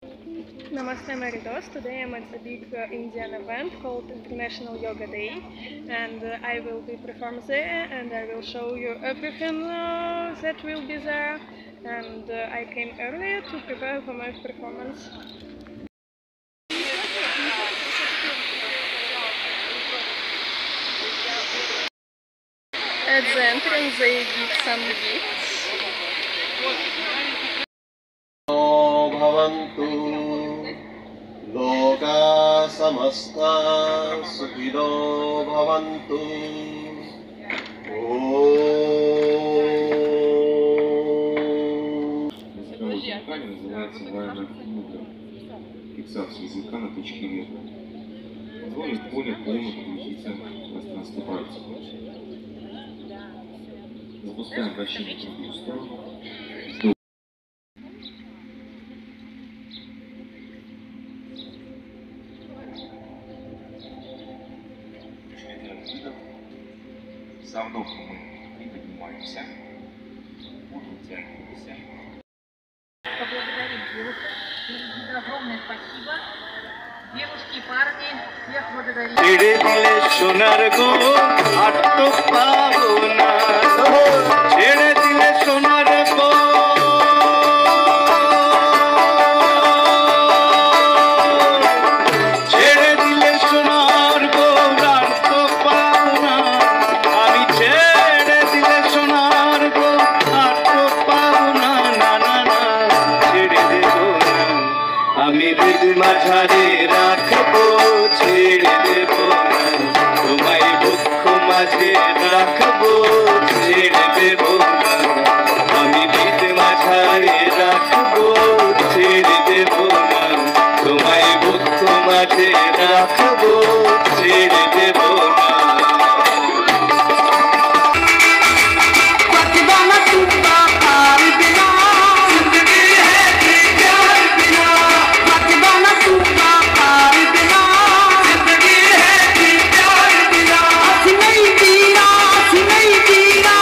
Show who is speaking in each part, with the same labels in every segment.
Speaker 1: Namaste Maridos. Today I'm at a big Indian event called International Yoga Day, and I will be performing there, and I will show you everything that will be there. And I came earlier to prepare for my performance. At the entrance they give some gifts.
Speaker 2: भवन्तु लोका समस्ता सुखिनो भवन्तु
Speaker 3: Музыкальный называется вайбер мудра. Фиксация языка на точке ветра. Позволит поле полно погрузиться в пространство пальцев. Запускаем вращение в другую сторону. Со вдохом мы приподнимаемся, утягиваемся.
Speaker 4: Поблагодарить девушек. Огромное спасибо. Девушки и парни, всех благодарим.
Speaker 5: ছেড়ে দিলে সোনার গো আর তো পাবো না ছেড়ে দিলে সোনার গো ছেড়ে দিলে সোনার গো আর তো পাবো না আমি ছেড়ে দিলে সোনার গো আর তো পাবো না না না না ছেড়ে দেবো না আমি হৃদ মাঝারে রাখবো ছেড়ে দেবো না তোমায় দুঃখ মাঝে রাখবো ছেড়ে দেবো না আমি হৃদ মাঝারে রাখবো ছেড়ে দেবো না তোমায় দুঃখ মাঝে রাখবো ছেড়ে দেবো না
Speaker 6: नहीं जीना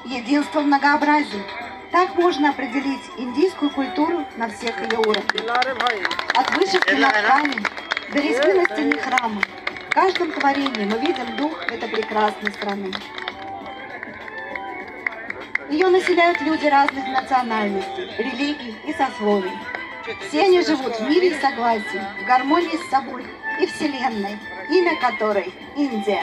Speaker 6: Единство в многообразии. Так можно определить индийскую культуру на всех ее уровнях. От вышивки на ткани до резьбы на стене храма. В каждом творении мы видим дух этой прекрасной страны. Ее населяют люди разных национальностей, религий и сословий. Все они живут в мире и согласии, в гармонии с собой и Вселенной, имя которой – Индия.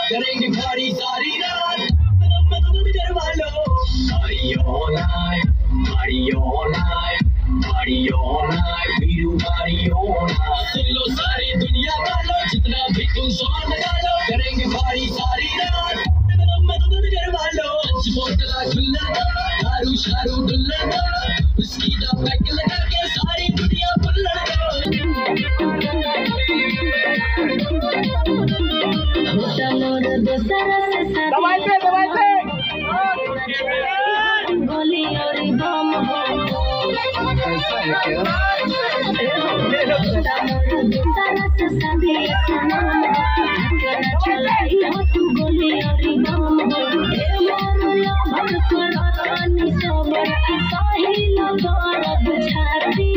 Speaker 7: करेंगे भारी सारी रात Party all night, party all night, party all night, we do party all night. सुन लो सारी दुनिया वालों, जितना भी तुम जोर लगा लो, करेंगे party सारी रात. मदद करवा लो, आज बोतला खुल्ला दो, दारू शारू डुल्ला दो, उसकी दा पैक लगा के सारी दुनिया बुल्ला दो.
Speaker 8: गोली और बम ऐसा है क्या? तू गोली और बम छाती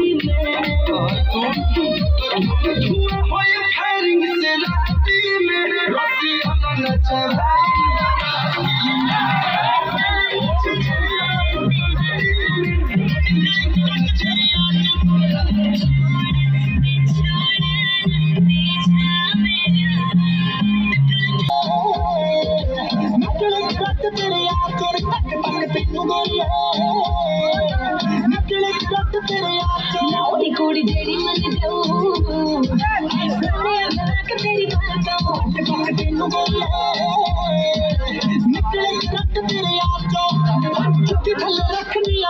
Speaker 8: कुड़ी जेड़ी मन दो तेरी तेरे रखनी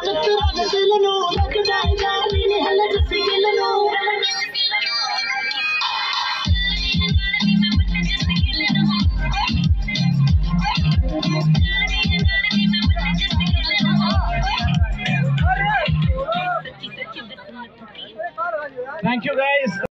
Speaker 5: Thank you guys.